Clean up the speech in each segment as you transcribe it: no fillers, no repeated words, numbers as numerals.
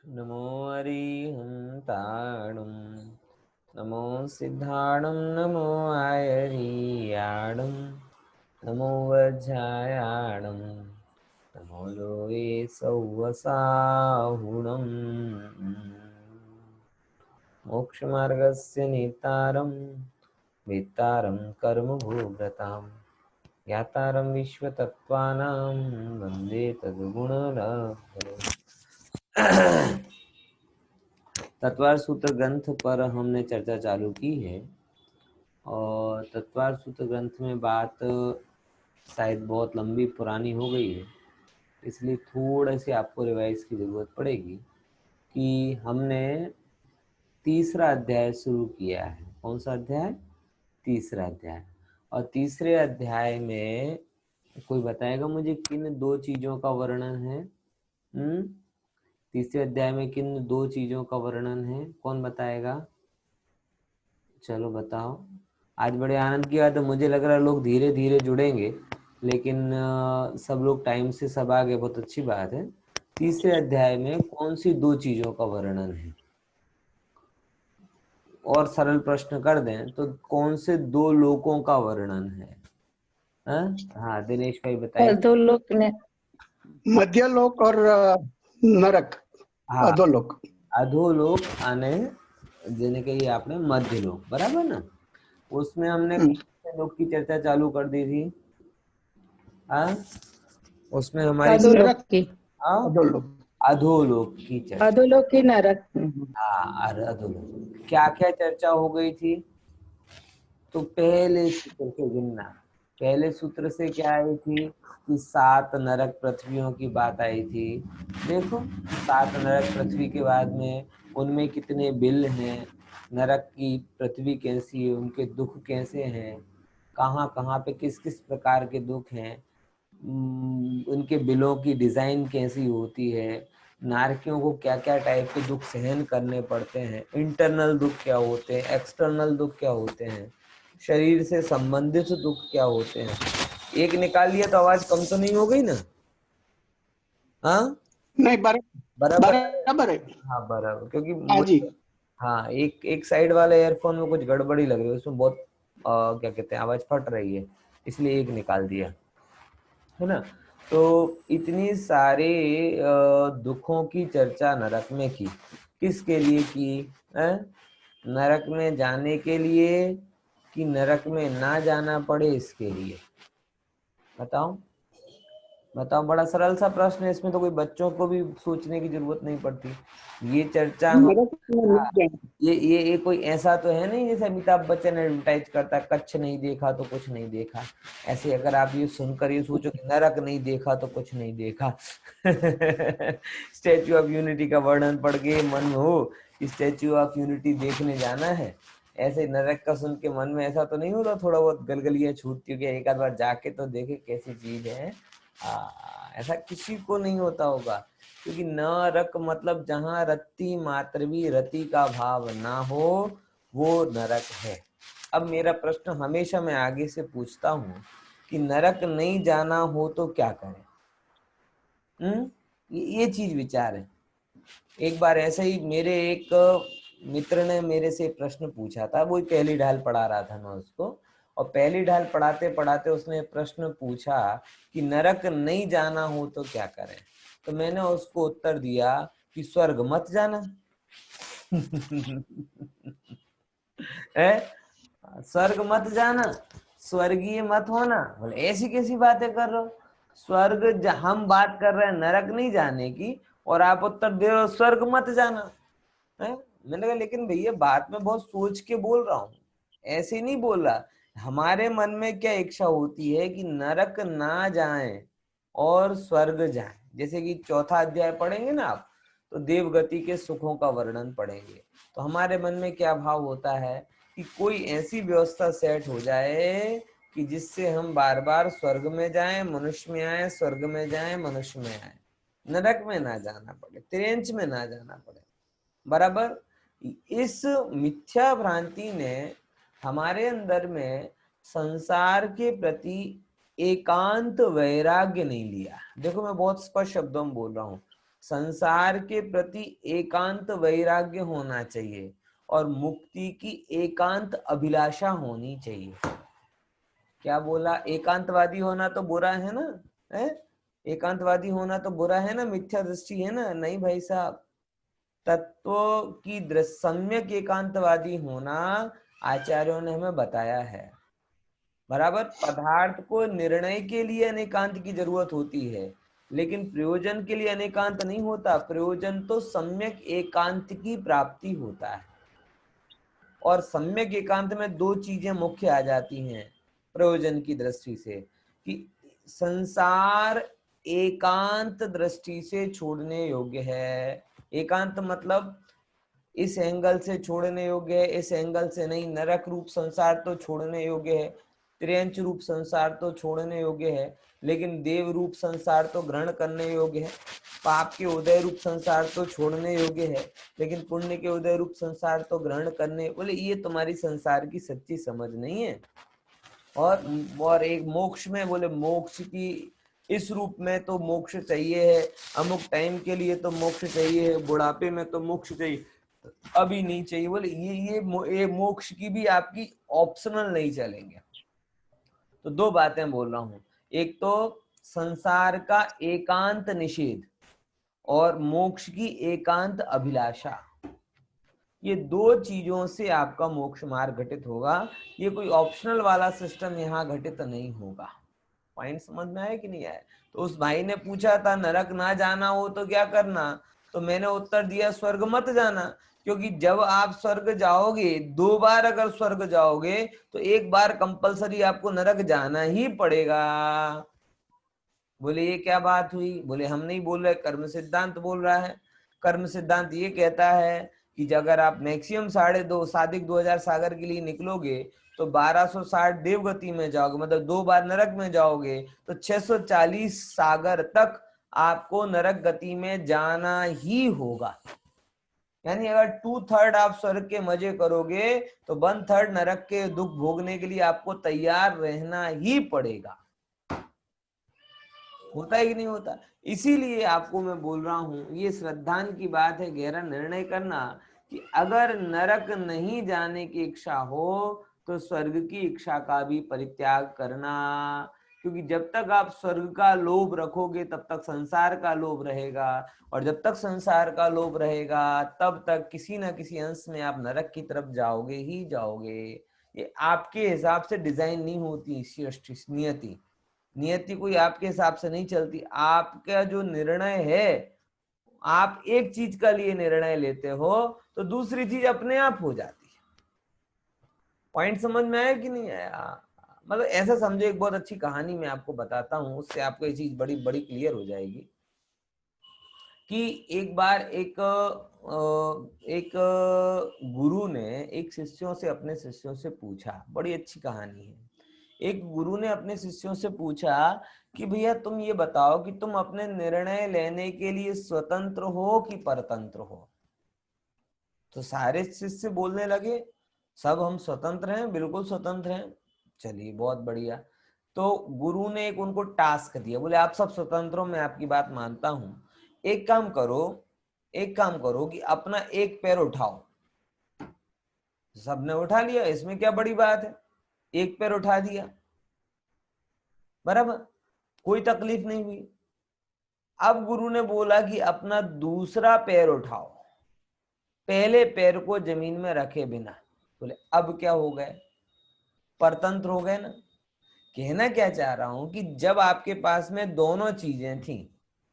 नमो अरिहन्ताणं नमो सिद्धाणं नमो आयर्याणं नमो वज्रायाणं नमो लोये सौवसाहुणम् मोक्षमार्गस्य नेतारं वेत्तारं कर्मभूव्रतां ज्ञातारं विश्वतत्त्वानां वन्दे तद्गुणराधरम्। तत्वार सूत्र ग्रंथ पर हमने चर्चा चालू की है और तत्वार सूत्र ग्रंथ में बात शायद बहुत लंबी पुरानी हो गई है, इसलिए थोड़े से आपको रिवाइज की ज़रूरत पड़ेगी कि हमने तीसरा अध्याय शुरू किया है। कौन सा अध्याय? तीसरा अध्याय। और तीसरे अध्याय में कोई बताएगा मुझे किन दो चीज़ों का वर्णन है? तीसरे अध्याय में किन दो चीज़ों का वर्णन है? कौन बताएगा? चलो बताओ। आज बड़े आनंद की बात है, मुझे लग रहा है लोग धीरे धीरे जुड़ेंगे, लेकिन सब लोग टाइम से सब आ गए, बहुत अच्छी बात है। तीसरे अध्याय में कौन सी दो चीज़ों का वर्णन है? और सरल प्रश्न कर दें तो कौन से दो लोकों का वर्णन है? हाँ दिनेश भाई बताइए। दो लोक ने मध्यलोक और नरक, हाँ अधोलोक। अधोलोक आने देने के लिए आपने मध्यलोक, बराबर ना? उसमें हमने कौन से लोक की चर्चा चालू कर दी थी? हाँ उसमें हमारी अधोलोक की अधोलोक अधोलोक की चर्चा। अधोलोक की नरक। हाँ अधोलोक क्या क्या चर्चा हो गई थी? तो पहले सूत्र से गिनना। पहले सूत्र से क्या आई थी कि 7 नरक पृथ्वियों की बात आई थी। देखो 7 नरक पृथ्वी के बाद में उनमें कितने बिल हैं, नरक की पृथ्वी कैसी है, उनके दुख कैसे हैं, कहाँ कहाँ पे किस किस प्रकार के दुख हैं, उनके बिलों की डिज़ाइन कैसी होती है, नारकियों को क्या क्या टाइप के दुख सहन करने पड़ते हैं, इंटरनल दुख क्या होते हैं, एक्सटर्नल दुख क्या होते हैं, शरीर से संबंधित दुख क्या होते हैं। एक निकाल लिया तो आवाज कम तो नहीं हो गई ना? हाँ नहीं, बराबर। बराबर है। हाँ बराबर, क्योंकि हाँ जी। हाँ एक साइड वाले एयरफोन में कुछ गड़बड़ी लग रही है, उसमें बहुत क्या कहते हैं आवाज फट रही है, इसलिए एक निकाल दिया है ना। तो इतनी सारे दुखों की चर्चा नरक में की, किसके लिए की है? नरक में जाने के लिए कि नरक में ना जाना पड़े इसके लिए? बताओ बताओ, बड़ा सरल सा प्रश्न है, इसमें तो कोई बच्चों को भी सोचने की जरूरत नहीं पड़ती। ये चर्चा हम नरक में नहीं जाना। ये कोई ऐसा तो है नहीं जैसे अमिताभ बच्चन एडवर्टाइज करता, कच्छ नहीं देखा तो कुछ नहीं देखा। ऐसे अगर आप ये सुनकर ये सोचो कि नरक नहीं देखा तो कुछ नहीं देखा स्टैच्यू ऑफ यूनिटी का वर्णन पढ़ के मन में हो कि स्टैच्यू ऑफ यूनिटी देखने जाना है, ऐसे नरक का सुन के मन में ऐसा तो नहीं होता, थोड़ा बहुत गलगलियां छूटती होगी, एक आध बार जाके तो देखे कैसी चीज है। ऐसा किसी को नहीं होता होगा, क्योंकि नरक मतलब जहां रति मात्र भी रति का भाव ना हो वो नरक है। अब मेरा प्रश्न हमेशा मैं आगे से पूछता हूँ कि नरक नहीं जाना हो तो क्या करें? ये चीज विचार है। एक बार ऐसे ही मेरे एक मित्र ने मेरे से प्रश्न पूछा था, वो पहली ढाल पढ़ा रहा था मैं उसको, और पहली ढाल पढ़ाते पढ़ाते उसने प्रश्न पूछा कि नरक नहीं जाना हो तो क्या करें? तो मैंने उसको उत्तर दिया कि स्वर्ग मत जाना है, स्वर्ग मत जाना, स्वर्गीय मत होना। बोले ऐसी कैसी बातें कर रहे हो, स्वर्ग हम बात कर रहे हैं नरक नहीं जाने की और आप उत्तर दे रहे हो स्वर्ग मत जाना है। मैंने कहा लेकिन भैया बात में बहुत सोच के बोल रहा हूँ, ऐसे नहीं बोल रहा। हमारे मन में क्या इच्छा होती है कि नरक ना जाएं और स्वर्ग जाएं। जैसे कि चौथा अध्याय पढ़ेंगे ना आप, तो देवगति के सुखों का वर्णन पढ़ेंगे, तो हमारे मन में क्या भाव होता है कि कोई ऐसी व्यवस्था सेट हो जाए कि जिससे हम बार बार स्वर्ग में जाएं, मनुष्य में आए, स्वर्ग में जाएं, मनुष्य में आए, नरक में ना जाना पड़े, त्रेंच में ना जाना पड़े। बराबर। इस मिथ्या भ्रांति ने हमारे अंदर में संसार के प्रति एकांत वैराग्य नहीं लिया। देखो मैं बहुत स्पष्ट शब्दों में बोल रहा हूँ, संसार के प्रति एकांत वैराग्य होना चाहिए और मुक्ति की एकांत अभिलाषा होनी चाहिए। क्या बोला? एकांतवादी होना तो बुरा है ना? है एकांतवादी होना तो बुरा है ना? मिथ्या दृष्टि है ना? नहीं भाई साहब, तत्व की सम्यक एकांतवादी होना आचार्यों ने हमें बताया है। बराबर, पदार्थ को निर्णय के लिए अनेकांत की जरूरत होती है, लेकिन प्रयोजन के लिए अनेकांत नहीं होता। प्रयोजन तो सम्यक एकांत की प्राप्ति होता है, और सम्यक एकांत में दो चीजें मुख्य आ जाती हैं प्रयोजन की दृष्टि से, कि संसार एकांत दृष्टि से छोड़ने योग्य है। एकांत मतलब इस एंगल से छोड़ने योग्य है, इस एंगल से नहीं। नरक रूप संसार तो छोड़ने योग्य है, त्रियंच रूप संसार तो छोड़ने योग्य है, लेकिन देव रूप संसार तो ग्रहण करने योग्य है। पाप के उदय रूप संसार तो छोड़ने योग्य है, लेकिन पुण्य के उदय रूप संसार तो ग्रहण करने। बोले ये तुम्हारी संसार की सच्ची समझ नहीं है। और एक मोक्ष में, बोले मोक्ष की इस रूप में तो मोक्ष चाहिए है, अमुक टाइम के लिए तो मोक्ष चाहिए है, बुढ़ापे में तो मोक्ष चाहिए, अभी नहीं चाहिए। बोले ये मोक्ष की भी आपकी ऑप्शनल नहीं चलेंगे। तो दो बातें बोल रहा हूं, एक तो संसार का एकांत निषेध और मोक्ष की एकांत अभिलाषा। ये दो चीजों से आपका मोक्ष मार्ग घटित होगा। ये कोई ऑप्शनल वाला सिस्टम यहाँ घटित नहीं होगा। पॉइंट समझ में आया कि नहीं आया? तो उस भाई ने पूछा था नरक ना जाना हो तो क्या करना, तो मैंने उत्तर दिया स्वर्ग मत जाना, क्योंकि जब आप स्वर्ग जाओगे, दो बार अगर स्वर्ग जाओगे तो एक बार कंपलसरी आपको नरक जाना ही पड़ेगा। बोले ये क्या बात हुई? बोले हम नहीं बोल रहे, कर्म सिद्धांत बोल रहा है। कर्म सिद्धांत ये कहता है कि अगर आप मैक्सिमम 2.5 सागर के लिए निकलोगे तो 1260 देवगति में जाओगे, मतलब 2 बार नरक में जाओगे, तो 640 सागर तक आपको नरक गति में जाना ही होगा। यानी अगर 2/3 आप स्वर्ग के मजे करोगे तो 1/3 नरक के दुख भोगने के लिए आपको तैयार रहना ही पड़ेगा। होता है कि नहीं होता? इसीलिए आपको मैं बोल रहा हूं, ये श्रद्धान की बात है, गहरा निर्णय करना कि अगर नरक नहीं जाने की इच्छा हो तो स्वर्ग की इच्छा का भी परित्याग करना, क्योंकि जब तक आप स्वर्ग का लोभ रखोगे तब तक संसार का लोभ रहेगा, और जब तक संसार का लोभ रहेगा तब तक किसी ना किसी अंश में आप नरक की तरफ जाओगे ही जाओगे। ये आपके हिसाब से डिजाइन नहीं होती सृष्टि, नियति। नियति कोई आपके हिसाब से नहीं चलती। आपका जो निर्णय है, आप एक चीज का लिए निर्णय लेते हो तो दूसरी चीज अपने आप हो जाती है। पॉइंट समझ में आया कि नहीं आया? मतलब ऐसा समझो, एक बहुत अच्छी कहानी मैं आपको बताता हूं, उससे आपको ये चीज बड़ी बड़ी क्लियर हो जाएगी कि एक बार एक गुरु ने एक शिष्यों से, अपने शिष्यों से पूछा, बड़ी अच्छी कहानी है। एक गुरु ने अपने शिष्यों से पूछा कि भैया तुम ये बताओ कि तुम अपने निर्णय लेने के लिए स्वतंत्र हो कि परतंत्र हो? तो सारे शिष्य बोलने लगे सब हम स्वतंत्र हैं, बिल्कुल स्वतंत्र हैं। चलिए बहुत बढ़िया। तो गुरु ने एक उनको टास्क दिया, बोले आप सब स्वतंत्र हो, मैं आपकी बात मानता हूं, एक काम करो कि अपना एक पैर उठाओ। सबने उठा लिया, इसमें क्या बड़ी बात है, एक पैर उठा दिया, बराबर, कोई तकलीफ नहीं हुई। अब गुरु ने बोला कि अपना दूसरा पैर उठाओ, पहले पैर को जमीन में रखे बिना। बोले अब क्या हो गए, परतंत्र हो गए ना। कहना क्या चाह रहा हूं कि जब आपके पास में दोनों चीजें थी,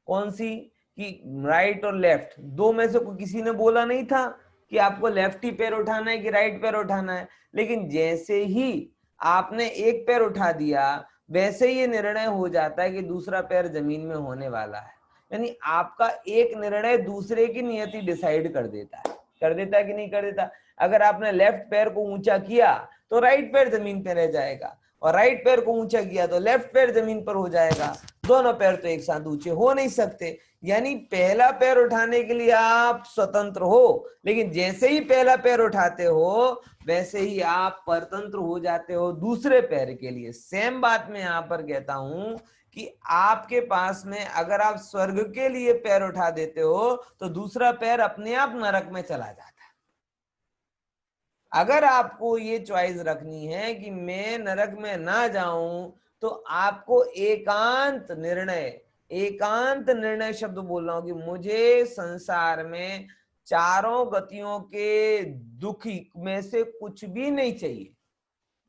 कौन सी, कि राइट और लेफ्ट, दो में से किसी ने बोला नहीं था कि आपको लेफ्ट ही पैर उठाना है कि राइट पैर उठाना है, लेकिन जैसे ही आपने एक पैर उठा दिया वैसे ही ये निर्णय हो जाता है कि दूसरा पैर जमीन में होने वाला है। यानी आपका एक निर्णय दूसरे की नियति डिसाइड कर देता है कि नहीं कर देता? अगर आपने लेफ्ट पैर को ऊंचा किया तो राइट पैर जमीन पे रह जाएगा, और राइट पैर को ऊंचा किया तो लेफ्ट पैर जमीन पर हो जाएगा। दोनों पैर तो एक साथ ऊंचे हो नहीं सकते। यानी पहला पैर उठाने के लिए आप स्वतंत्र हो, लेकिन जैसे ही पहला पैर उठाते हो वैसे ही आप परतंत्र हो जाते हो दूसरे पैर के लिए। सेम बात मैं यहां पर कहता हूं कि आपके पास में अगर आप स्वर्ग के लिए पैर उठा देते हो तो दूसरा पैर अपने आप नरक में चला जाता है। अगर आपको ये चॉइस रखनी है कि मैं नरक में ना जाऊं तो आपको एकांत निर्णय शब्द बोल रहा हूं कि मुझे संसार में चारों गतियों के दुख में से कुछ भी नहीं चाहिए।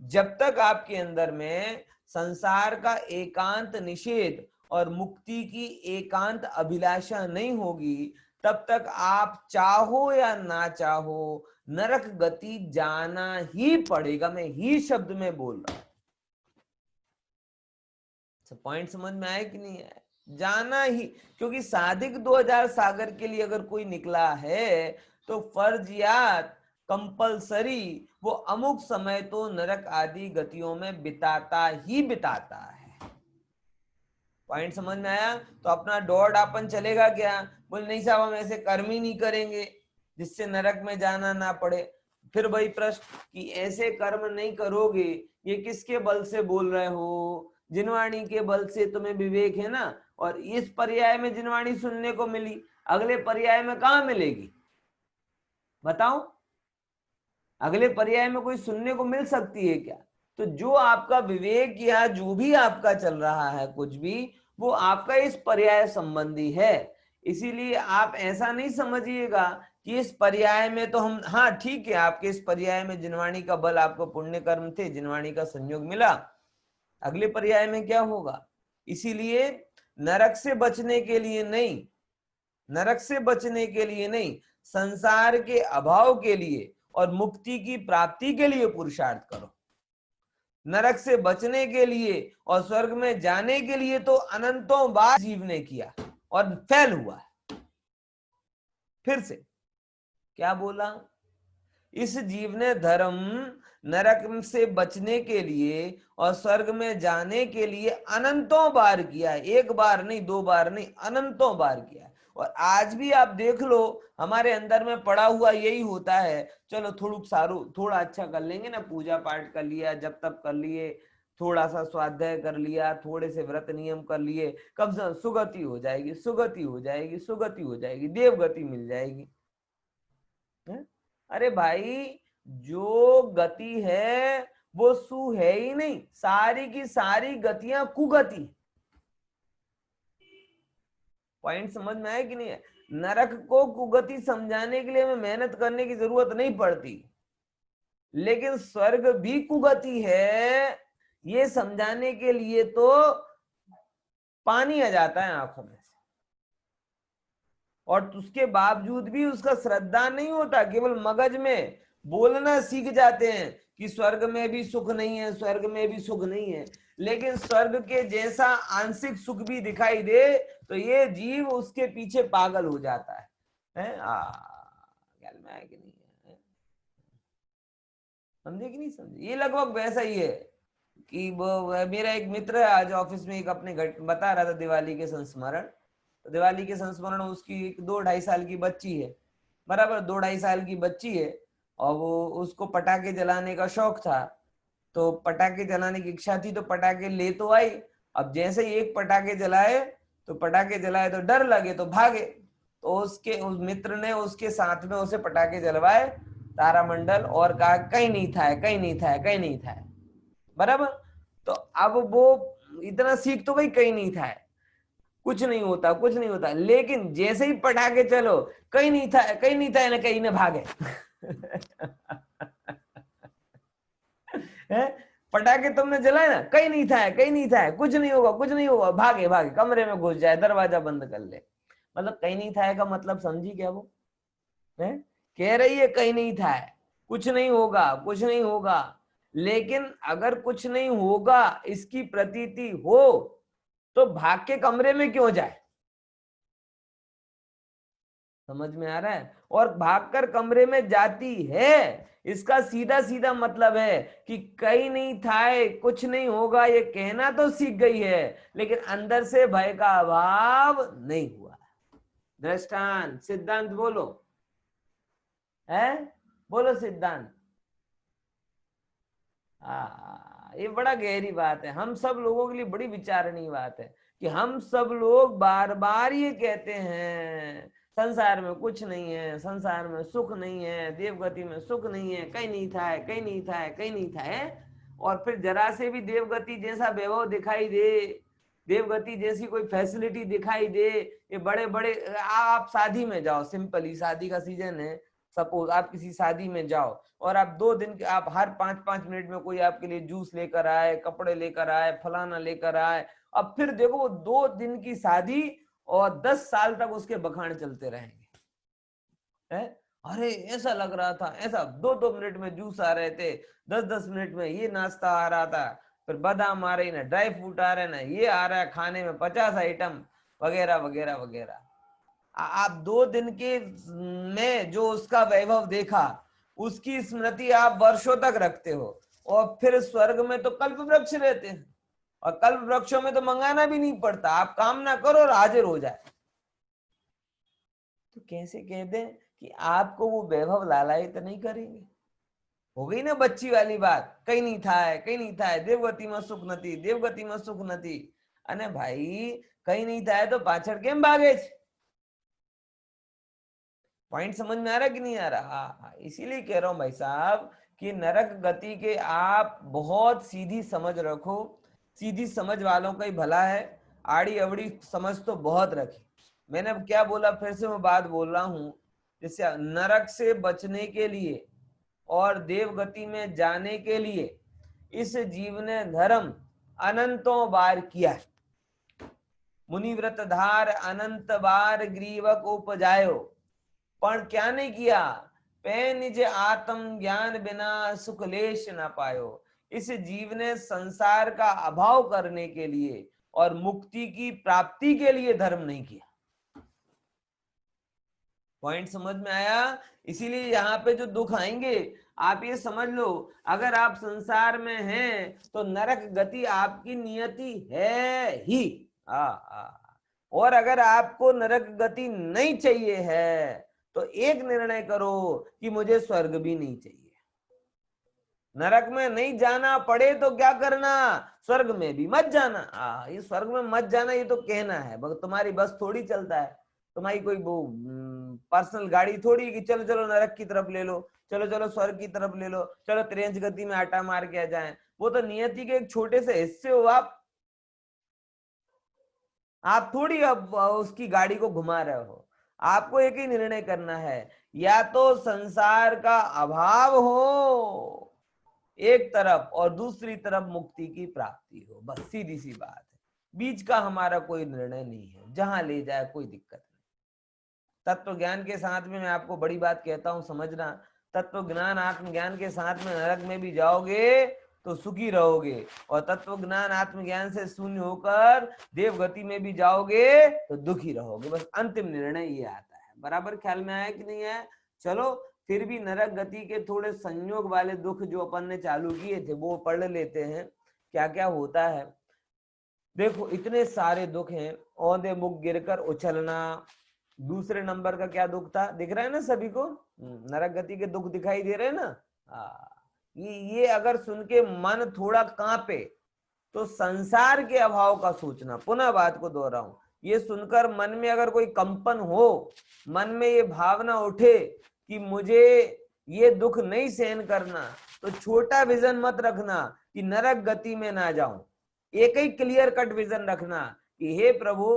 जब तक आपके अंदर में संसार का एकांत निषेध और मुक्ति की एकांत अभिलाषा नहीं होगी, तब तक आप चाहो या ना चाहो नरक गति जाना ही पड़ेगा। मैं ही शब्द में बोल रहा हूं। पॉइंट समझ में आया कि नहीं आया? जाना ही, क्योंकि सादिक 2000 सागर के लिए अगर कोई निकला है तो फर्जियात कंपलसरी वो अमुक समय तो नरक आदि गतियों में बिताता ही बिताता है। पॉइंट समझ में आया? तो अपना दौड़ अपन चलेगा क्या? बोले नहीं साहब हम ऐसे कर्म ही नहीं करेंगे जिससे नरक में जाना ना पड़े। फिर वही प्रश्न कि ऐसे कर्म नहीं करोगे, ये किसके बल से बोल रहे हो? जिनवाणी के बल से तुम्हें विवेक है ना। और इस पर्याय में जिनवाणी सुनने को मिली, अगले पर्याय में कहां मिलेगी बताओ? अगले पर्याय में कोई सुनने को मिल सकती है क्या? तो जो आपका विवेक या जो भी आपका चल रहा है कुछ भी, वो आपका इस पर्याय संबंधी है। इसीलिए आप ऐसा नहीं समझिएगा कि इस पर्याय में तो हम, हाँ ठीक है, आपके इस पर्याय में जिनवाणी का बल, आपको पुण्य कर्म थे, जिनवाणी का संयोग मिला, अगले पर्याय में क्या होगा? इसीलिए नरक से बचने के लिए नहीं, नरक से बचने के लिए नहीं, संसार के अभाव के लिए और मुक्ति की प्राप्ति के लिए पुरुषार्थ करो। नरक से बचने के लिए और स्वर्ग में जाने के लिए तो अनंतों बार जीव ने किया और फेल हुआ। फिर से क्या बोला? इस जीव ने धर्म नरक से बचने के लिए और स्वर्ग में जाने के लिए अनंतों बार किया है। एक बार नहीं, दो बार नहीं, अनंतों बार किया है। और आज भी आप देख लो, हमारे अंदर में पड़ा हुआ यही होता है, चलो थोड़ा अच्छा कर लेंगे ना, पूजा पाठ कर लिया, जब तब कर लिए, थोड़ा सा स्वाध्याय कर लिया, थोड़े से व्रत नियम कर लिए, कब से सुगति हो जाएगी, सुगति हो जाएगी, सुगति हो जाएगी, देवगति मिल जाएगी। है? अरे भाई, जो गति है वो सु है ही नहीं, सारी की सारी गतियां कुगति। पॉइंट समझ में आया कि नहीं है? नरक को कुगति समझाने के लिए हमें मेहनत करने की जरूरत नहीं पड़ती, लेकिन स्वर्ग भी कुगति है ये समझाने के लिए तो पानी आ जाता है आंखों में से। और उसके बावजूद भी उसका श्रद्धा नहीं होता, केवल मगज में बोलना सीख जाते हैं कि स्वर्ग में भी सुख नहीं है, स्वर्ग में भी सुख नहीं है। लेकिन स्वर्ग के जैसा आंशिक सुख भी दिखाई दे तो ये जीव उसके पीछे पागल हो जाता है। ख्याल में आया कि नहीं है? समझे कि नहीं समझे? ये लगभग वैसा ही है कि मेरा एक मित्र है, आज ऑफिस में एक अपने बता रहा था दिवाली के संस्मरण। तो दिवाली के संस्मरण में उसकी एक 2-2.5 साल की बच्ची है, बराबर 2-2.5 साल की बच्ची है, और वो उसको पटाखे जलाने का शौक था। तो पटाखे जलाने की इच्छा थी तो पटाखे ले तो आई। अब जैसे ही एक पटाखे जलाए तो डर लगे तो भागे। तो उस मित्र ने उसके साथ में उसे पटाखे जलवाए तारामंडल, और कहा कहीं नहीं था, कहीं नहीं था, कहीं नहीं था, बराबर। तो अब वो इतना सीख तो गई, कहीं नहीं था, कुछ नहीं होता, कुछ नहीं होता। लेकिन जैसे ही पटाखे चलो, कहीं नहीं था, कहीं नहीं था, ना कहीं ना भागे। पटाखे तुमने जलाए ना, कहीं नहीं था, कहीं नहीं था, कुछ नहीं होगा, कुछ नहीं होगा, भागे भागे कमरे में घुस जाए, दरवाजा बंद कर ले। मतलब कहीं नहीं था का मतलब समझी क्या? वो है कह रही है कहीं नहीं था, कुछ नहीं होगा, कुछ नहीं होगा। लेकिन अगर कुछ नहीं होगा इसकी प्रतीति हो तो भाग के कमरे में क्यों जाए? समझ में आ रहा है? और भागकर कमरे में जाती है, इसका सीधा सीधा मतलब है कि कहीं नहीं था, कुछ नहीं होगा, ये कहना तो सीख गई है, लेकिन अंदर से भय का अभाव नहीं हुआ। दृष्टांत, सिद्धांत बोलो, है बोलो सिद्धांत। ये बड़ा गहरी बात है, हम सब लोगों के लिए बड़ी विचारणीय बात है कि हम सब लोग बार बार ये कहते हैं संसार में कुछ नहीं है, संसार में सुख नहीं है, देवगति में सुख नहीं है, कहीं नहीं था है, कहीं नहीं था है, कहीं नहीं था है। और फिर जरा से भी देवगति जैसा वैभव दिखाई दे, देवगति जैसी कोई फैसिलिटी दिखाई दे, ये बड़े बड़े, आप शादी में जाओ, सिंपली शादी का सीजन है, सपोज आप किसी शादी में जाओ और आप 2 दिन के, आप हर 5-5 मिनट में कोई आपके लिए जूस लेकर आए, कपड़े लेकर आए, फलाना लेकर आए, अब फिर देखो वो 2 दिन की शादी और 10 साल तक उसके बखान चलते रहेंगे, है? अरे ऐसा लग रहा था, ऐसा 2-2 मिनट में जूस आ रहे थे, 10-10 मिनट में ये नाश्ता आ रहा था, फिर बादाम आ रही ना, ड्राई फ्रूट आ रहे ना, ये आ रहा है खाने में 50 आइटम वगैरह वगैरह वगैरह। आप 2 दिन के में जो उसका वैभव देखा, उसकी स्मृति आप वर्षों तक रखते हो, और फिर स्वर्ग में तो कल्प वृक्ष रहते हैं, और कल्प वृक्षों में तो मंगाना भी नहीं पड़ता, आप कामना करो और हाजिर हो जाए। तो कैसे कह दें कि आपको वो वैभव लालायित नहीं करेंगे? हो गई ना बच्ची वाली बात, कहीं नहीं था है, कहीं नहीं था है, देवगति में सुख नथी, देवगति में सुख नथी। अने भाई कहीं नहीं था है तो पाछड़ केम भागे छे? पॉइंट समझ में आ रहा कि नहीं आ रहा? हाँ, इसीलिए कह रहा हूं भाई साहब कि नरक गति के आप बहुत सीधी समझ रखो, सीधी समझ वालों का ही भला है, आड़ी अवड़ी समझ तो बहुत रखी। मैंने अब क्या बोला, फिर से मैं बात बोल रहा हूं, जैसे नरक से बचने के लिए और देवगति में जाने के लिए इस जीव ने धर्म अनंतों बार किया है। मुनिव्रत धार अनंत बार ग्रीवक उपजायो, पण क्या नहीं किया? पे निज आत्म ज्ञान बिना सुख लेश न पायो। इस जीव ने संसार का अभाव करने के लिए और मुक्ति की प्राप्ति के लिए धर्म नहीं किया। पॉइंट समझ में आया? इसीलिए यहाँ पे जो दुख आएंगे, आप ये समझ लो, अगर आप संसार में हैं तो नरक गति आपकी नियति है ही। और अगर आपको नरक गति नहीं चाहिए है तो एक निर्णय करो कि मुझे स्वर्ग भी नहीं चाहिए। नरक में नहीं जाना पड़े तो क्या करना? स्वर्ग में भी मत जाना। ये स्वर्ग में मत जाना ये तो कहना है, तुम्हारी बस थोड़ी चलता है, तुम्हारी कोई वो पर्सनल गाड़ी थोड़ी कि चलो चलो नरक की तरफ ले लो, चलो चलो स्वर्ग की तरफ ले लो, चलो त्रेंच गति में आटा मार के आ जाए। वो तो नियति के एक छोटे से हिस्से हो आप थोड़ी अब उसकी गाड़ी को घुमा रहे हो। आपको एक ही निर्णय करना है, या तो संसार का अभाव हो एक तरफ और दूसरी तरफ मुक्ति की प्राप्ति हो, बस सीधी सी बात है। बीच का हमारा कोई निर्णय नहीं है, जहां ले जाए कोई दिक्कत नहीं। तत्व ज्ञान के साथ में मैं आपको बड़ी बात कहता हूं, समझना, तत्व ज्ञान आत्मज्ञान के साथ में नरक में भी जाओगे तो सुखी रहोगे, और तत्व ज्ञान आत्मज्ञान से शून्य होकर देवगति में भी जाओगे तो दुखी रहोगे। बस अंतिम निर्णय ये आता है। बराबर ख्याल में आया कि नहीं आया? चलो फिर भी नरक गति के थोड़े संयोग वाले दुख जो अपन ने चालू किए थे वो पढ़ लेते हैं, क्या क्या होता है। देखो इतने सारे दुख हैं। औंधे मुख गिरकर उछलना, दूसरे नंबर का क्या दुख था, दिख रहा है ना सभी को? नरक गति के दुख दिखाई दे रहे हैं ना? ये अगर सुन के मन थोड़ा कांपे तो संसार के अभाव का सोचना, पुनः बात को दोहराऊं, ये सुनकर मन में अगर कोई कंपन हो, मन में ये भावना उठे कि मुझे ये दुख नहीं सहन करना, तो छोटा विजन मत रखना कि नरक गति में ना जाऊं। एक ही क्लियर कट विजन रखना कि हे प्रभु,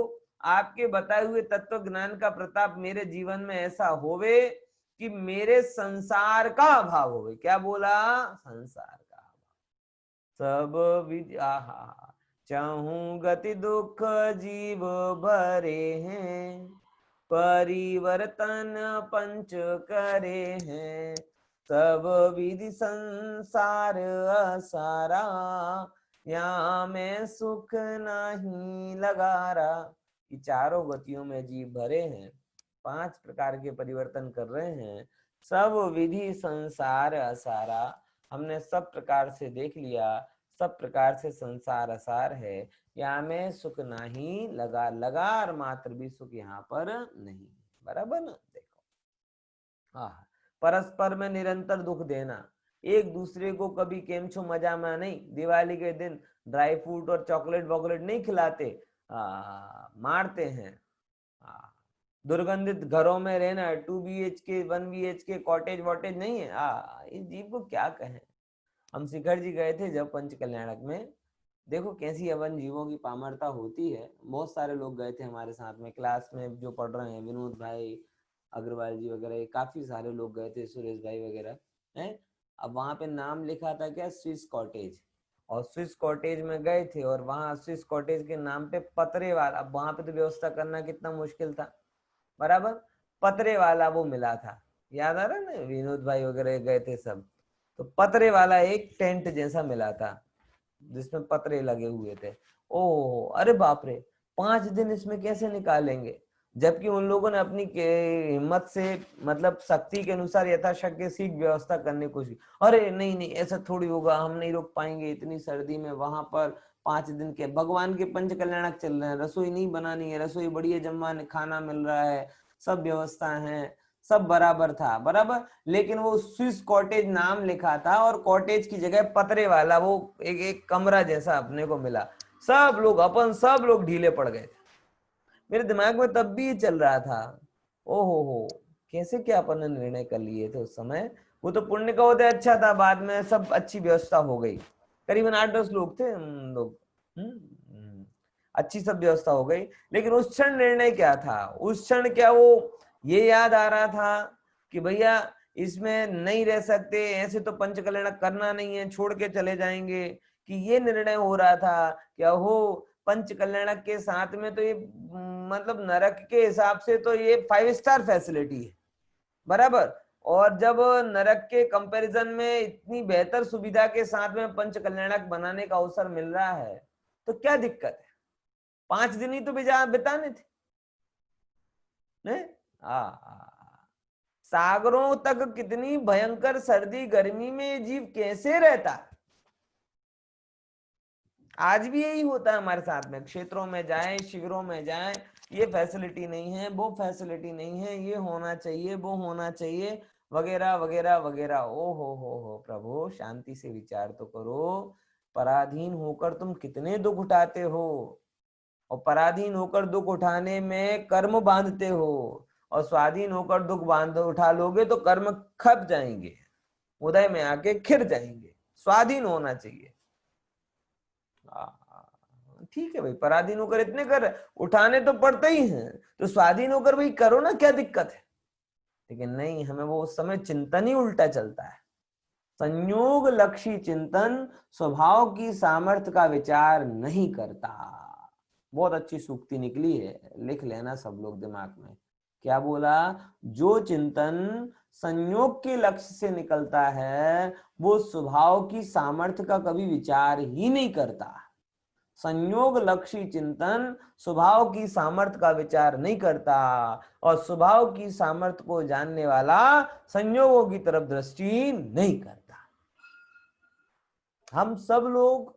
आपके बताए हुए तत्व ज्ञान का प्रताप मेरे जीवन में ऐसा होवे कि मेरे संसार का अभाव होवे। क्या बोला? संसार का अभाव। सब विद्या चाहूं गति दुख जीव भरे हैं, परिवर्तन पंच करे हैं, सब विधि संसार असारा, यहाँ में सुख नहीं लगारा। ये चारों गतियों में जीव भरे हैं, 5 प्रकार के परिवर्तन कर रहे हैं, सब विधि संसार असारा। हमने सब प्रकार से देख लिया, सब प्रकार से संसार असार है, यहाँ में सुख नहीं लगा, लगार मात्र भी सुख यहाँ पर नहीं। बराबर ना? देखो, परस्पर में निरंतर दुख देना, एक दूसरे को कभी केम छो मजा में नहीं, दिवाली के दिन ड्राई फ्रूट और चॉकलेट वॉकलेट नहीं खिलाते, मारते हैं। दुर्गंधित घरों में रहना, 2 BHK 1 BHK कॉटेज वॉटेज नहीं है। इस जीव को क्या कहें। हम शिखर जी गए थे जब पंचकल्याणक में, देखो कैसी अवन जीवों की पामरता होती है। बहुत सारे लोग गए थे हमारे साथ में, क्लास में जो पढ़ रहे हैं, विनोद भाई अग्रवाल जी वगैरह, काफी सारे लोग गए थे, सुरेश भाई वगैरह हैं। अब वहां पे नाम लिखा था क्या, स्विस कॉटेज, और स्विस कॉटेज में गए थे और वहां स्विस कॉटेज के नाम पे पतरे वाला, अब वहां पे तो व्यवस्था करना कितना मुश्किल था, बराबर, पतरे वाला वो मिला था, याद आ रहा है ना, विनोद भाई वगैरह गए थे सब, तो पतरे वाला एक टेंट जैसा मिला था जिसमें पतरे लगे हुए थे। ओह अरे बाप रे, 5 दिन इसमें कैसे निकालेंगे, जबकि उन लोगों ने अपनी हिम्मत से, मतलब शक्ति के अनुसार यथाशक्ति सीट व्यवस्था करने की कोशिश। अरे नहीं नहीं ऐसा थोड़ी होगा, हम नहीं रोक पाएंगे इतनी सर्दी में वहां पर 5 दिन के, भगवान के पंच कल्याणक चल रहे हैं, रसोई नहीं बनानी है, रसोई बढ़िया जमवा खाना मिल रहा है, सब व्यवस्था है, सब बराबर था, बराबर। लेकिन वो स्विस कॉटेज नाम लिखा था और कॉटेज की जगह पतरे वाला वो एक कमरा जैसा अपने को मिला। सब लोग ढीले पड़ गए थे। मेरे दिमाग में तब भी चल रहा था, हो कैसे क्या अपन ने निर्णय कर लिए थे उस समय। वो तो पुण्य का होता अच्छा था, बाद में सब अच्छी व्यवस्था हो गई, करीबन 8-10 लोग थे हम लोग, अच्छी सब व्यवस्था हो गई। लेकिन उस क्षण निर्णय क्या था, उस क्षण क्या वो ये याद आ रहा था कि भैया इसमें नहीं रह सकते, ऐसे तो पंचकल्याण करना नहीं है, छोड़ के चले जाएंगे, कि ये निर्णय हो रहा था क्या हो पंच कल्याणक के साथ में तो ये मतलब नरक के हिसाब से तो ये 5 स्टार फैसिलिटी है, बराबर। और जब नरक के कंपैरिजन में इतनी बेहतर सुविधा के साथ में पंच कल्याणक बनाने का अवसर मिल रहा है, तो क्या दिक्कत है, 5 दिन ही तो बिताने थे, सागरों तक कितनी भयंकर सर्दी गर्मी में जीव कैसे रहता है। आज भी यही होता है हमारे साथ में, क्षेत्रों में जाए, शिविरों में जाए, ये फैसिलिटी नहीं है, वो फैसिलिटी नहीं है, ये होना चाहिए, वो होना चाहिए, वगैरह वगैरह वगैरह। ओ हो प्रभु, शांति से विचार तो करो। पराधीन होकर तुम कितने दुख उठाते हो, और पराधीन होकर दुख उठाने में कर्म बांधते हो, और स्वाधीन होकर दुख बांध उठा लोगे तो कर्म खप जाएंगे, उदय में आके खिर जाएंगे। स्वाधीन होना चाहिए। ठीक है भाई, पराधीन होकर इतने कर, उठाने तो पड़ते ही हैं, तो स्वाधीन होकर भाई करो ना, क्या दिक्कत है। लेकिन नहीं, हमें वो उस समय चिंतन ही उल्टा चलता है। संयोग लक्षी चिंतन स्वभाव की सामर्थ्य का विचार नहीं करता। बहुत अच्छी सूक्ति निकली है, लिख लेना सब लोग दिमाग में। क्या बोला, जो चिंतन संयोग के लक्ष्य से निकलता है वो स्वभाव की सामर्थ्य का कभी विचार ही नहीं करता। संयोग लक्षी चिंतन स्वभाव की सामर्थ्य का विचार नहीं करता, और स्वभाव की सामर्थ्य को जानने वाला संयोगों की तरफ दृष्टि नहीं करता। हम सब लोग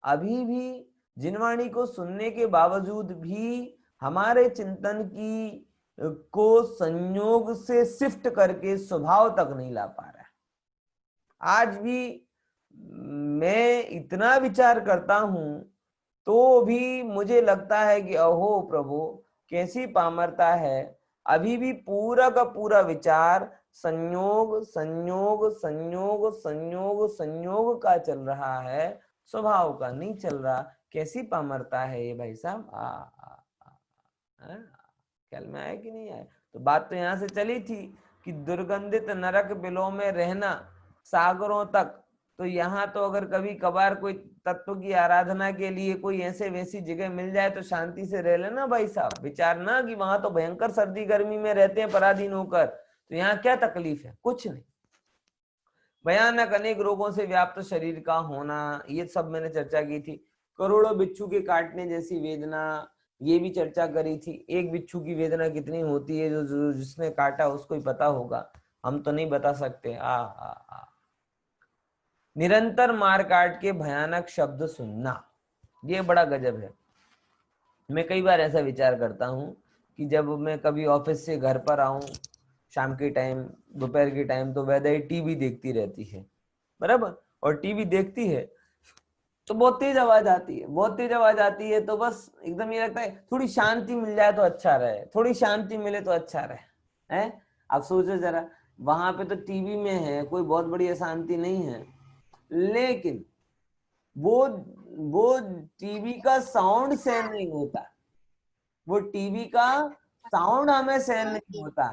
अभी भी जिनवाणी को सुनने के बावजूद भी हमारे चिंतन की को संयोग से शिफ्ट करके स्वभाव तक नहीं ला पा रहा है। आज भी मैं इतना विचार करता हूं तो भी मुझे लगता है कि अहो प्रभु, कैसी पामरता है, अभी भी पूरा का पूरा विचार संयोग संयोग संयोग संयोग संयोग का चल रहा है, स्वभाव का नहीं चल रहा। कैसी पामरता है ये भाई साहब। ख्याल में आया कि नहीं आया। तो बात तो यहाँ से चली थी कि दुर्गंधित नरक बिलों में रहना, सागरों तक, तो यहाँ तो अगर कभी कभार कोई तत्व की आराधना के लिए कोई ऐसे वैसी जगह मिल जाए तो शांति से रह लेना भाई साहब। विचार ना कि वहां तो भयंकर सर्दी गर्मी में रहते हैं पराधीन होकर, तो यहाँ क्या तकलीफ है, कुछ नहीं। भयानक अनेक रोगों से व्याप्त शरीर का होना, ये सब मैंने चर्चा की थी। करोड़ों बिच्छू के काटने जैसी वेदना, ये भी चर्चा करी थी। एक बिच्छू की वेदना कितनी होती है, जो जिसने काटा उसको ही पता होगा, हम तो नहीं बता सकते। निरंतर मार काट के भयानक शब्द सुनना, ये बड़ा गजब है। मैं कई बार ऐसा विचार करता हूँ कि जब मैं कभी ऑफिस से घर पर आऊं शाम के टाइम, दोपहर के टाइम, तो वैदाई टीवी देखती रहती है, बराबर, और टीवी देखती है तो बहुत तेज आवाज आती है, बहुत तेज आवाज आती है, तो बस एकदम ये लगता है थोड़ी शांति मिल जाए तो अच्छा रहे, थोड़ी शांति मिले तो अच्छा रहे, हैं? आप सोचो जरा, वहां पे तो टीवी में है, कोई बहुत बड़ी अशांति नहीं है, लेकिन वो वो टीवी का साउंड सहन नहीं होता, वो टीवी का साउंड हमें सहन नहीं होता।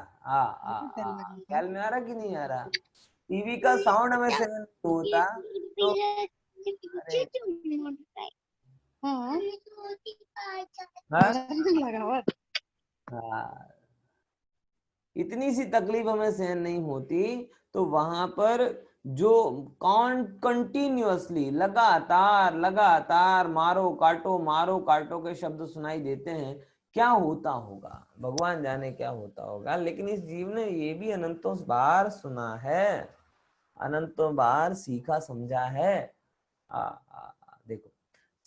ख्याल में आ रहा कि नहीं आ रहा? टीवी का साउंड हमें सहन नहीं होता, तो अरे हाँ, इतनी सी तकलीफ हमें सहन नहीं होती, तो वहां पर जो कंटिन्यूअसली लगातार लगातार मारो काटो के शब्द सुनाई देते हैं, क्या होता होगा भगवान जाने क्या होता होगा। लेकिन इस जीव ने ये भी अनंतों बार सुना है, अनंतों बार सीखा समझा है। देखो,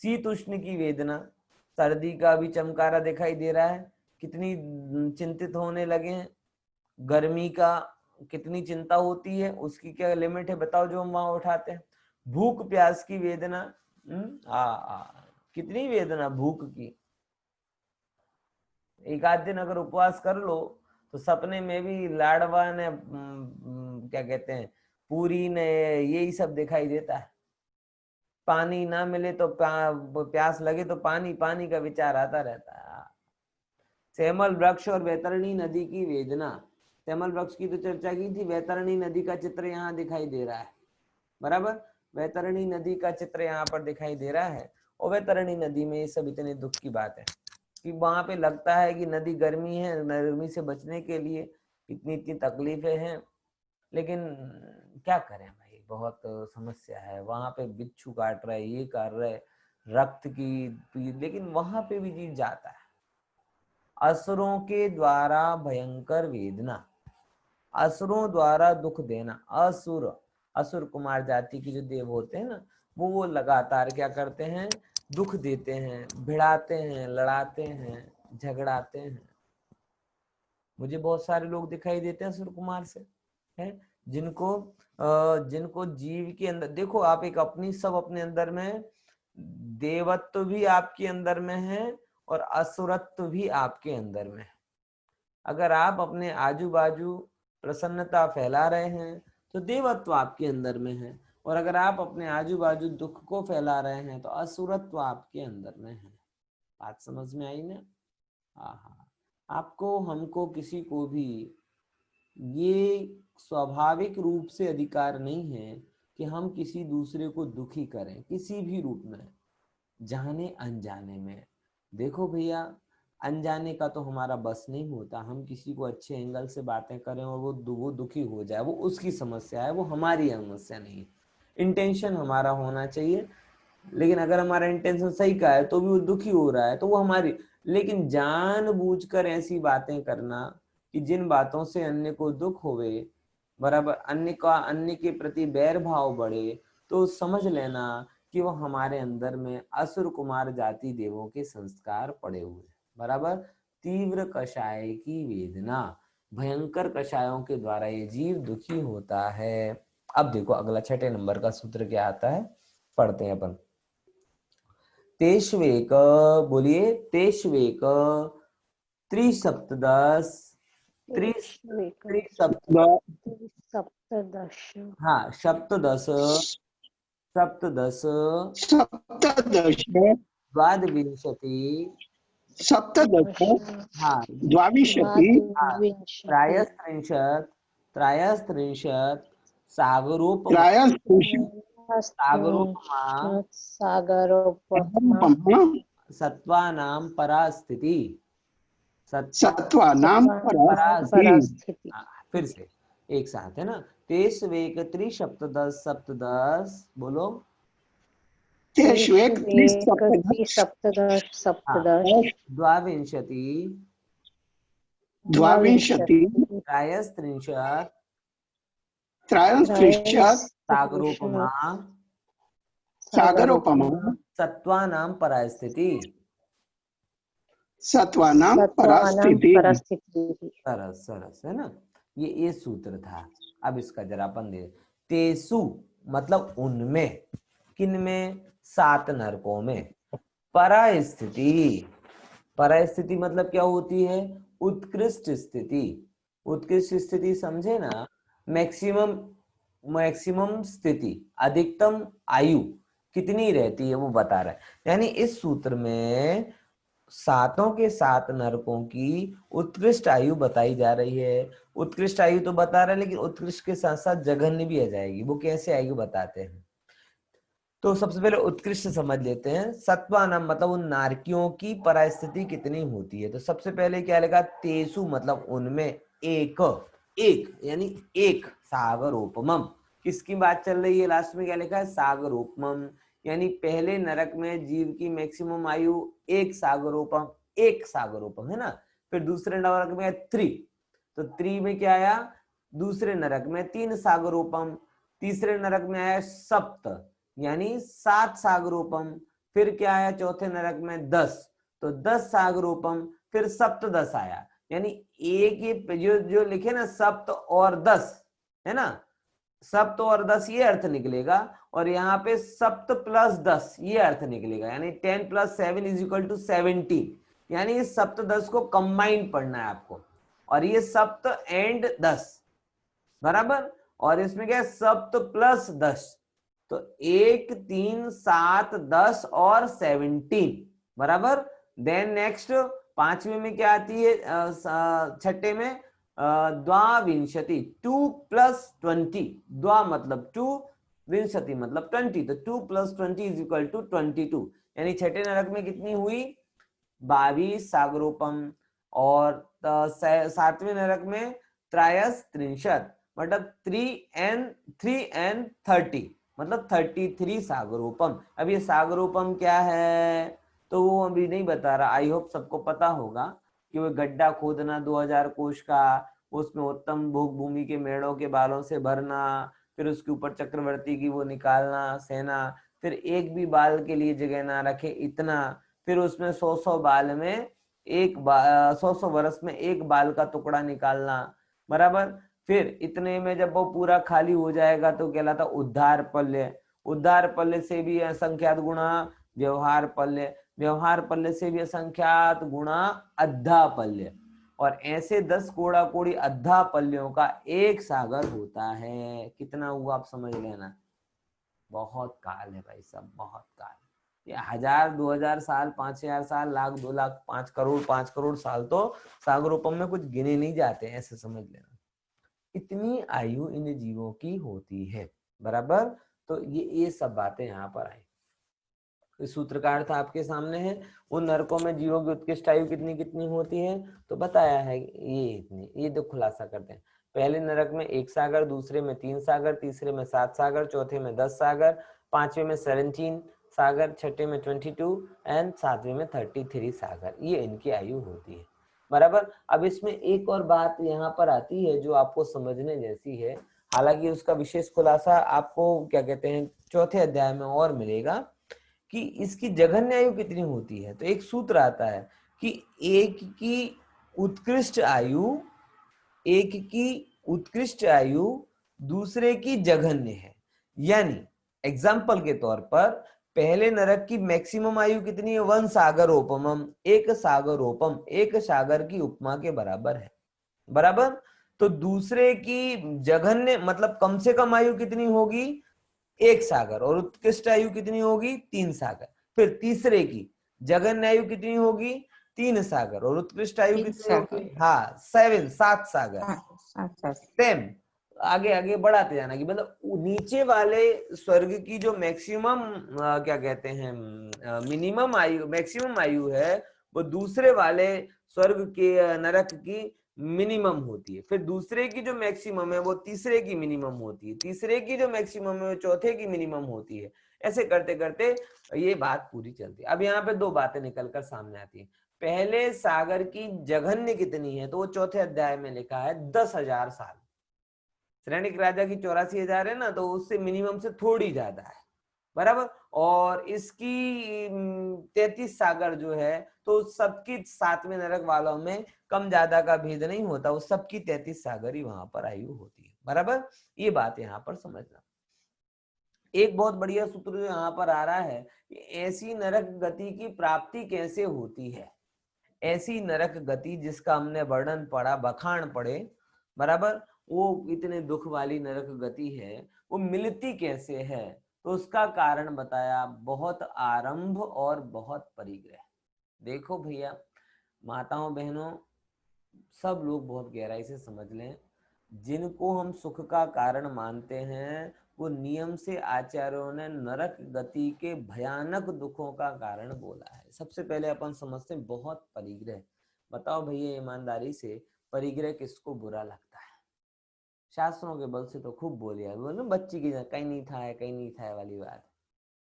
शीत उष्ण की वेदना, सर्दी का भी चमकारा दिखाई दे रहा है, कितनी चिंतित होने लगे हैं, गर्मी का कितनी चिंता होती है, उसकी क्या लिमिट है बताओ जो हम वहां उठाते हैं। भूख प्यास की वेदना, कितनी वेदना भूख की। एक आध दिन अगर उपवास कर लो तो सपने में भी लाडवा ने क्या कहते हैं, पूरी ने, यही सब दिखाई देता है। पानी ना मिले तो प्यास लगे तो पानी पानी का विचार आता रहता है। श्यामल वृक्ष और वैतरणी नदी की वेदना, श्यामल वृक्ष की तो चर्चा की थी, वैतरणी नदी का चित्र यहाँ दिखाई दे रहा है, बराबर, वैतरणी नदी का चित्र यहाँ पर दिखाई दे रहा है। और वैतरणी नदी में ये सब इतने दुख की बात है कि वहां पे लगता है कि नदी गर्मी है, गर्मी से बचने के लिए इतनी इतनी तकलीफें हैं, लेकिन क्या करें भाई, बहुत समस्या है। वहां पे बिच्छू काट रहे, ये कर रहे, रक्त की, लेकिन वहां पे भी जीव जाता है। असुरों के द्वारा भयंकर वेदना, असुरों द्वारा दुख देना। असुर, असुर कुमार जाति की जो देव होते हैं ना, वो लगातार क्या करते हैं, दुख देते हैं, भिड़ाते हैं, लड़ाते हैं, झगड़ाते हैं। मुझे बहुत सारे लोग दिखाई देते हैं असुर कुमार से, हैं, जिनको जीव के अंदर देखो आप, एक अपनी सब अपने अंदर में, देवत्व भी आपके अंदर में है और असुरत्व भी आपके अंदर में है। अगर आप अपने आजू बाजू प्रसन्नता फैला रहे हैं तो देवत्व आपके अंदर में है, और अगर आप अपने आजू बाजू दुख को फैला रहे हैं तो असुरत्व आपके अंदर में है। बात समझ में आई ना? हाँ, आपको, हमको, किसी को भी ये स्वाभाविक रूप से अधिकार नहीं है कि हम किसी दूसरे को दुखी करें किसी भी रूप में, जाने अनजाने में। देखो भैया, अनजाने का तो हमारा बस नहीं होता, हम किसी को अच्छे एंगल से बातें करें और वो दुखी हो जाए, वो उसकी समस्या है, वो हमारी समस्या नहीं है। इंटेंशन हमारा होना चाहिए, लेकिन अगर हमारा इंटेंशन सही का है तो भी वो दुखी हो रहा है तो वो हमारी, लेकिन जानबूझकर ऐसी बातें करना कि जिन बातों से अन्य को दुख होवे, बराबर, अन्य के प्रति बैर भाव बढ़े, तो समझ लेना कि वो हमारे अंदर में असुर कुमार जाति देवों के संस्कार पड़े हुए, बराबर। तीव्र कषाय की वेदना, भयंकर कषायों के द्वारा ये जीव दुखी होता है। अब देखो अगला 6 नंबर का सूत्र क्या आता है, पढ़ते हैं अपन। तेष्वेक, बोलिए, तेष्वेक त्रिसप्तदश, सप्तदश, हाँ, सप्तदश, सप्तदश, सप्तदश, द्वादविंशति, सप्तदश, हाँ, द्वाविंशति, त्रयस्त्रिंशत्, त्रयस्त्रिंशत्, सागरोपमा, सागरोपमा, सागरोपमा, सत्वानां परास्थिति, सत्वानां परास्थिति। फिर से एक साथ है ना, तेष्वेक त्रिसप्तदश, सप्तदश, बोलो, तेष्वेक त्रिसप्तदश, द्वाविंशति, द्वाविंशति, त्रयस्त्रिंशत्, त्रयस्त्रिंशत्, सागरोपमा, सागरोपमा, सत्वानां परास्थिति। सत्वानां परास्थिति। सरस सरस है ना, ये सूत्र था। अब इसका जरा अपन दे, तेसु, मतलब उनमें, किनमें, 7 नरकों में। परास्थिति, परास्थिति मतलब क्या होती है? उत्कृष्ट स्थिति। उत्कृष्ट स्थिति समझे ना, मैक्सिमम, मैक्सिमम स्थिति, अधिकतम आयु कितनी रहती है वो बता रहा है। यानी इस सूत्र में 7 के 7 नरकों की उत्कृष्ट आयु बताई जा रही है। उत्कृष्ट आयु तो बता रहा है, लेकिन उत्कृष्ट के साथ साथ जघन्य भी आ जाएगी। वो कैसे आयु बताते हैं? तो सबसे पहले उत्कृष्ट समझ लेते हैं। सत्वानाम मतलब उन नारकियों की परास्थिति कितनी होती है। तो सबसे पहले क्या लिखा? तेसु मतलब उनमें, एक, एक यानी एक, सागरोपमम। किसकी बात चल रही है? लास्ट में क्या लिखा है? सागरोपमम। यानी पहले नरक में जीव की मैक्सिमम आयु एक सागरोपम, एक सागरोपम है ना। फिर दूसरे नरक में 3, तो 3 में क्या आया? दूसरे नरक में 3 सागरोपम। तीसरे नरक में आया सप्त, यानी 7 सागरोपम। फिर क्या आया चौथे नरक में? 10, तो 10 सागरोपम। फिर सप्तदश आया, यानी एक ये जो लिखे ना सप्त और 10 है ना, सप्त और 10 ये अर्थ निकलेगा, और यहाँ पे सप्त प्लस 10 ये अर्थ निकलेगा। यानी 10 + 7 = 17। यानी इस सप्त 10 को कंबाइन पढ़ना है आपको, और ये सप्त एंड 10 बराबर। और इसमें क्या है? सप्त प्लस 10, तो 1 3 7 10 और 17 बराबर। देन नेक्स्ट 5वें में क्या आती है? छठे में द्वाविंशति, 2 + 20। द्वा मतलब 2, विंशति मतलब 20, तो 2 + 20 = 22। यानी छठे नरक में कितनी हुई? 22 सागरोपम। और 7वें नरक में त्रयस त्रिंशत, मतलब 3 + 30 मतलब 33 सागरोपम। अब ये सागरोपम क्या है तो वो अभी नहीं बता रहा। आई होप सबको पता होगा कि वो गड्ढा खोदना 2000 कोश का, उसमें उत्तम भोग भूमि के मेढ़ों के बालों से भरना, फिर उसके ऊपर चक्रवर्ती की वो निकालना सेना, फिर एक भी बाल के लिए जगह ना रखे इतना, फिर उसमें 100 बाल में एक 100 वर्ष में एक बाल का टुकड़ा निकालना बराबर। फिर इतने में जब वो पूरा खाली हो जाएगा तो कहलाता उद्धार पल्य। उद्धार पल्य से भी असंख्यात गुणा व्यवहार पल्य, व्यवहार पल्य से भी असंख्यात गुणा अद्धा पल्य। और ऐसे 10 कोड़ा कोड़ी अद्धा पल्यों का एक सागर होता है। कितना हुआ आप समझ लेना। बहुत काल है भाई साहब, बहुत काल। ये 1000 2000 साल, 5000 साल, लाख 2 लाख 5 करोड़ साल तो सागरोपम में कुछ गिने नहीं जाते, ऐसे समझ लेना। इतनी आयु इन जीवों की होती है बराबर। तो ये सब बातें यहाँ पर आई। इस सूत्र का अर्थ आपके सामने है। उन नरकों में जीवों की उत्कृष्ट आयु कितनी कितनी होती है तो बताया है ये इतनी। ये तो खुलासा करते हैं। पहले नरक में 1 सागर, दूसरे में 3 सागर, तीसरे में 7 सागर, चौथे में 10 सागर, 5वें में 17 सागर, छठे में 22 एंड 7वें में 33 सागर। ये इनकी आयु होती है बराबर। अब इसमें एक और बात यहाँ पर आती है जो आपको समझने जैसी है। हालांकि उसका विशेष खुलासा आपको क्या कहते हैं चौथे अध्याय में और मिलेगा कि इसकी जघन्य आयु कितनी होती है। तो एक सूत्र आता है कि एक की उत्कृष्ट आयु, एक की उत्कृष्ट आयु दूसरे की जघन्य है। यानी एग्जाम्पल के तौर पर पहले नरक की मैक्सिमम आयु कितनी है? 1 सागरोपमम, एक सागरोपम एक सागर की उपमा के बराबर है बराबर। तो दूसरे की जघन्य मतलब कम से कम आयु कितनी होगी? 1 सागर, और उत्कृष्ट आयु कितनी होगी? 3 सागर। फिर तीसरे की जघन्य आयु कितनी होगी? 3 सागर, और उत्कृष्ट आयु कितनी होगी? हाँ 7 सागर। सेम आगे आगे बढ़ाते जाना कि मतलब नीचे वाले स्वर्ग की जो मैक्सिमम क्या कहते हैं मिनिमम आयु, मैक्सिमम आयु है वो दूसरे वाले स्वर्ग के नरक की मिनिमम होती है। फिर दूसरे की जो मैक्सिमम है वो तीसरे की मिनिमम होती है, तीसरे की जो मैक्सिमम है वो चौथे की मिनिमम होती है। ऐसे करते करते ये बात पूरी चलती है। अब यहाँ पे 2 बातें निकलकर सामने आती है। पहले सागर की जघन्य कितनी है तो वो चौथे अध्याय में लिखा है 10,000 साल। श्रेणिक राजा की 84,000 है ना, तो उससे मिनिमम से थोड़ी ज्यादा है बराबर। और इसकी 33 सागर जो है तो सबकी 7वें नरक वालों में कम ज्यादा का भेद नहीं होता, वो सबकी 33 सागर ही वहां पर आयु होती है बराबर। ये बात यहाँ पर समझना। एक बहुत बढ़िया सूत्र जो यहाँ पर आ रहा है कि ऐसी नरक गति की प्राप्ति कैसे होती है। ऐसी नरक गति जिसका हमने वर्णन पढ़ा, बखान पढ़े, बराबर, वो इतने दुख वाली नरक गति है, वो मिलती कैसे है। तो उसका कारण बताया, बहुत आरंभ और बहुत परिग्रह। देखो भैया, माताओं बहनों, सब लोग बहुत गहराई से समझ लें, जिनको हम सुख का कारण मानते हैं, वो नियम से आचार्यों ने नरक गति के भयानक दुखों का कारण बोला है। सबसे पहले अपन समझते हैं बहुत परिग्रह। बताओ भैया ईमानदारी से, परिग्रह किसको बुरा लगता है? शास्त्रों के बल से तो खूब बोलिया, बोलो बच्ची की कहीं नहीं था है, कहीं नहीं था है वाली बात।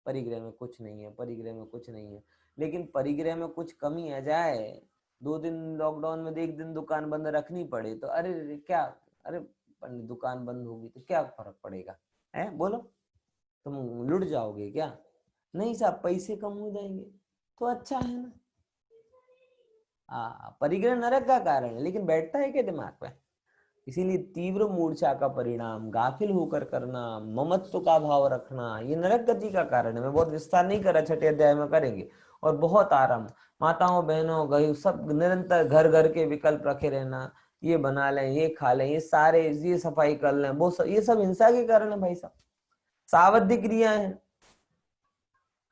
परिग्रह में कुछ नहीं है, परिग्रह में कुछ नहीं है। लेकिन परिग्रह में कुछ कमी आ जाए, 2 दिन लॉकडाउन में 1 दिन दुकान बंद रखनी पड़े, तो अरे क्या, अरे दुकान बंद होगी तो क्या फर्क पड़ेगा, है बोलो? तुम लुट जाओगे क्या? नहीं साहब, पैसे कम हो जाएंगे तो अच्छा है ना। परिग्रह नरक का कारण है, लेकिन बैठता है क्या दिमाग में? इसीलिए तीव्र मूर्छा का परिणाम गाफिल होकर करना, ममत्व का भाव रखना, ये नरक गति का कारण है। मैं बहुत विस्तार नहीं कर रहा, 6ठे अध्याय में करेंगे। और बहुत आराम, माताओं बहनों गई सब निरंतर घर घर के विकल्प रखे रहना, ये बना लें, ये खा लें, ये सारे, ये सफाई कर लें, वो ये सब हिंसा के कारण है भाई साहब। सावधि क्रिया है,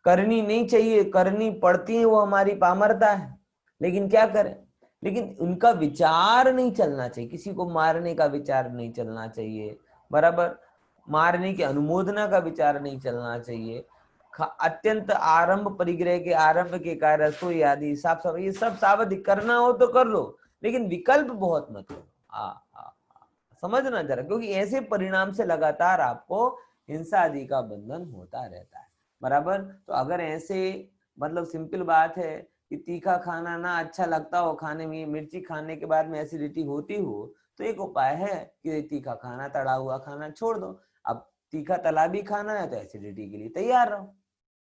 करनी नहीं चाहिए, करनी पड़ती है, वो हमारी पामरता है, लेकिन क्या करें। लेकिन उनका विचार नहीं चलना चाहिए, किसी को मारने का विचार नहीं चलना चाहिए, बराबर, मारने की अनुमोदना का विचार नहीं चलना चाहिए। अत्यंत आरंभ परिग्रह के आरंभ के कार्य, रसोई आदि साफ सफाई, ये सब सावधि करना हो तो कर लो, लेकिन विकल्प बहुत मत लो। समझना जरा, क्योंकि ऐसे परिणाम से लगातार आपको हिंसा आदि का बंधन होता रहता है, बराबर। तो अगर ऐसे, मतलब सिंपल बात है कि तीखा खाना ना अच्छा लगता हो, खाने में मिर्ची खाने के बाद में एसिडिटी होती हो, तो एक उपाय है कि तीखा खाना, तला हुआ खाना छोड़ दो। अब तीखा तला भी खाना है तो एसिडिटी के लिए तैयार रहो।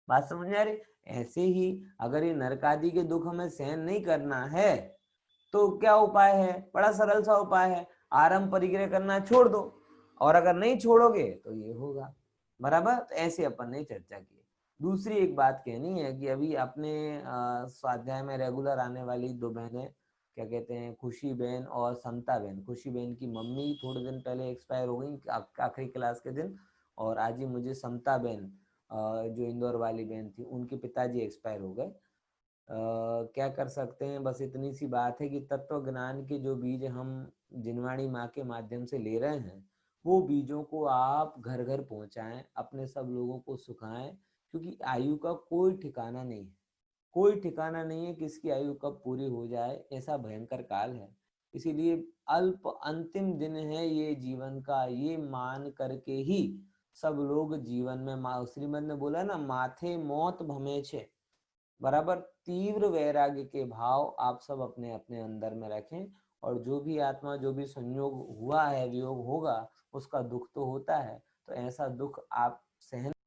बात समझ आ रही? ऐसे ही अगर ये नरक आदि के दुख हमें सहन नहीं करना है, तो क्या उपाय है? बड़ा सरल सा उपाय है, आरंभ परिग्रह करना छोड़ दो। और अगर नहीं छोड़ोगे तो ये होगा, बराबर। तो ऐसे अपन ने चर्चा की। दूसरी एक बात कहनी है कि अभी अपने स्वाध्याय में रेगुलर आने वाली 2 बहनें, क्या कहते हैं, खुशी बहन और समता बहन। खुशी बहन की मम्मी थोड़े दिन पहले एक्सपायर हो गई, आखिरी क्लास के दिन। और आज ही मुझे समता बहन, जो इंदौर वाली बहन थी, उनके पिताजी एक्सपायर हो गए। क्या कर सकते हैं, बस इतनी सी बात है कि तत्व ज्ञान के जो बीज हम जिनवाणी माँ के माध्यम से ले रहे हैं, वो बीजों को आप घर घर पहुंचाएं, अपने सब लोगों को सुखाएं, क्योंकि आयु का कोई ठिकाना नहीं है। कोई ठिकाना नहीं है किसकी आयु कब पूरी हो जाए, ऐसा भयंकर काल है। इसीलिए अल्प अंतिम दिन है ये जीवन का, ये मान करके ही सब लोग जीवन में, श्रीमद ने बोला ना, माथे मौत भमे छे, बराबर। तीव्र वैराग्य के भाव आप सब अपने अपने अंदर में रखें। और जो भी आत्मा, जो भी संयोग हुआ है, वियोग होगा, उसका दुख तो होता है, तो ऐसा दुख आप सहन